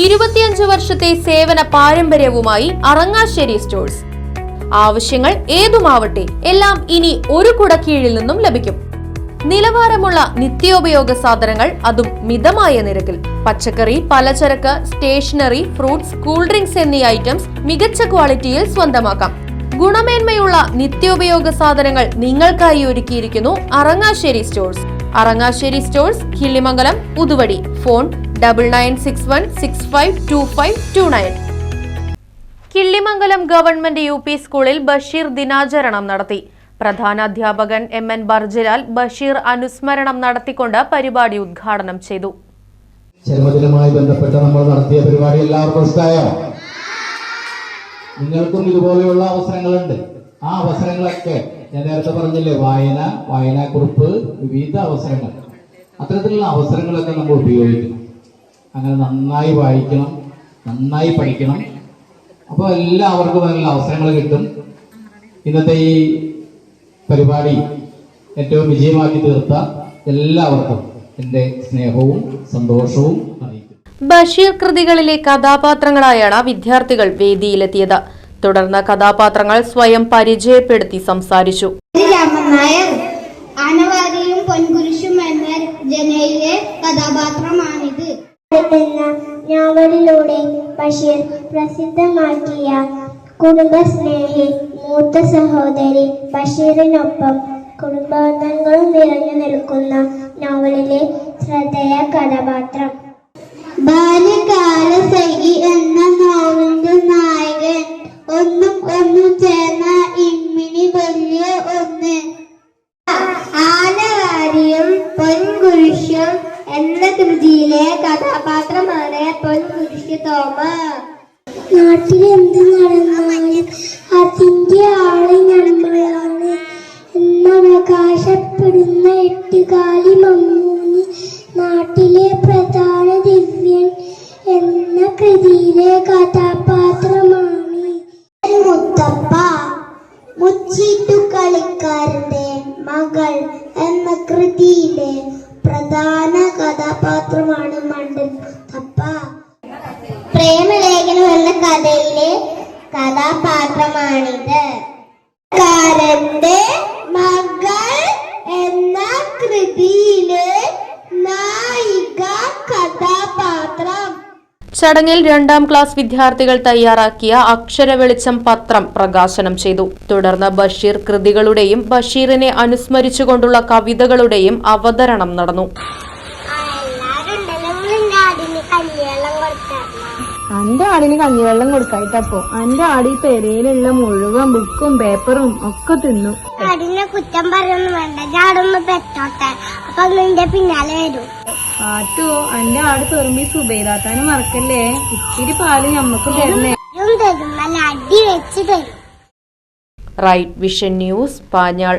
25 വർഷത്തെ സേവന പാരമ്പര്യവുമായി അറങ്ങാശ്ശേരി സ്റ്റോഴ്സ്. ആവശ്യങ്ങൾ ഏതുമാവട്ടെ എല്ലാം ഇനി ഒരു കുടക്കീഴിൽ നിന്നും ലഭിക്കും. നിലവാരമുള്ള നിത്യോപയോഗ സാധനങ്ങൾ, അതും മിതമായ നിരക്കിൽ. പച്ചക്കറി, പലചരക്ക്, സ്റ്റേഷനറി, ഫ്രൂട്ട്സ്, കൂൾ ഡ്രിങ്ക്സ് എന്നീ ഐറ്റംസ് മികച്ച ക്വാളിറ്റിയിൽ സ്വന്തമാക്കാം. ഗുണമേന്മയുള്ള നിത്യോപയോഗ സാധനങ്ങൾ നിങ്ങൾക്കായി ഒരുക്കിയിരിക്കുന്നു Arangassery stores. Arangassery stores, Killimangalam, Uthuvadi. Phone 9961652529. Killimangalam government UP സ്കൂളിൽ ബഷീർ ദിനാചരണം നടത്തി. പ്രധാനാധ്യാപകൻ MN ബർജിലാൽ ബഷീർ അനുസ്മരണം നടത്തിക്കൊണ്ട് പരിപാടി ഉദ്ഘാടനം ചെയ്തു. ജന്മദിനവുമായി ബന്ധപ്പെട്ട് നമ്മൾ നടത്തിയ പരിപാടി എല്ലാവർക്കും ഇഷ്ടമായോ? നിങ്ങൾക്കും ഇതുപോലെയുള്ള അവസരങ്ങളുണ്ട്. ആ അവസരങ്ങളൊക്കെ ഞാൻ നേരത്തെ പറഞ്ഞില്ലേ, വായനാക്കുറിപ്പ്, വിവിധ അവസരങ്ങൾ, അത്തരത്തിലുള്ള അവസരങ്ങളൊക്കെ നമ്മൾ ഉപയോഗിക്കണം. അങ്ങനെ നന്നായി വായിക്കണം, നന്നായി പഠിക്കണം. അപ്പോൾ എല്ലാവർക്കും അതിനുള്ള അവസരങ്ങൾ കിട്ടും. ഇന്നത്തെ ഈ പരിപാടി ഏറ്റവും വിജയമാക്കി തീർത്ത എല്ലാവർക്കും എന്റെ സ്നേഹവും സന്തോഷവും അറിയിക്കും. ബഷീർ കൃതികളിലെ കഥാപാത്രങ്ങളായാണ് വിദ്യാർത്ഥികൾ വേദിയിലെത്തിയത്. തുടർന്ന് കഥാപാത്രങ്ങൾ സ്വയം പരിചയപ്പെടുത്തി സംസാരിച്ചു. ആനവാരിയും പൊൻകുരിശും എന്ന ജനയിലെ കഥാപാത്രമാണിത്. നോവലിലൂടെ ബഷീർ പ്രസിദ്ധമാക്കിയ കുടുംബസ്നേഹി മൂത്ത സഹോദരി ബഷീറിനൊപ്പം കുടുംബാംഗങ്ങളും നിറഞ്ഞു നിൽക്കുന്ന നോവലിലെ ശ്രദ്ധേയ കഥാപാത്രം. ബാല്യകാലസഖി എന്ന നോവലിന്റെ നായകൻ ഒന്നും ചേർന്ന ഇമ്മിണി വലിയ ഒന്ന്. ആനവാരിയും പൊൻകുരിശും എന്ന കൃതിയിലെ കഥാപാത്രമാണ് പൊൻകുരിശ് തോമസ്. നാട്ടിലെന്ത് നടന്നാലും അതിന്റെ ആള് നമ്മളാണ് എന്നവകാശപ്പെടുന്ന എട്ടുകാലി മമ്മൂഞ്ഞി നാട്ടിലെ പ്രധാന ദിവ്യൻ എന്ന കൃതിയിലെ കഥാപാത്രമാണ്. മുത്തപ്പ മുച്ചീട്ടു കളിക്കാരന്റെ മകൾ എന്ന കൃതിയിലെ പ്രധാന കഥാപാത്രമാണ് മണ്ടൻ മുത്തപ്പ. പ്രേമലേഖനം എന്ന കഥയിലെ കഥാപാത്രമാണിത്. കാരന്റെ മകൾ എന്ന കൃതിയിലെ നായിക കഥാപാത്രം. ചടങ്ങിൽ 2ാം ക്ലാസ് വിദ്യാർത്ഥികൾ തയ്യാറാക്കിയ അക്ഷരവെളിച്ചം പത്രം പ്രകാശനം ചെയ്തു. തുടർന്ന് ബഷീർ കൃതികളുടെയും ബഷീറിനെ അനുസ്മരിച്ചുകൊണ്ടുള്ള കവിതകളുടെയും അവതരണം നടന്നു. എന്റെ ആടിന് കഞ്ഞിവെള്ളം കൊടുക്കായിട്ടപ്പോ എന്റെ ആട് ഈ പെരയിലുള്ള മുഴുവൻ ബുക്കും പേപ്പറും ഒക്കെ തിന്നു. ആടിനെ കുറ്റം പറയൊന്നും വേണ്ട, ചാടൊന്ന് പെറ്റോട്ടെ, അപ്പൊ നിന്റെ പിന്നാലെ വരും. ആട്ടോ, എന്റെ ആട് തുറമ്പി സുബൈദാത്താനും മറക്കല്ലേ, ഇത്തിരി പാല് ഞമ്മക്ക് തരുന്നേ. തരും, നല്ല അടി വെച്ച് തരും. Right vision news, Panjal.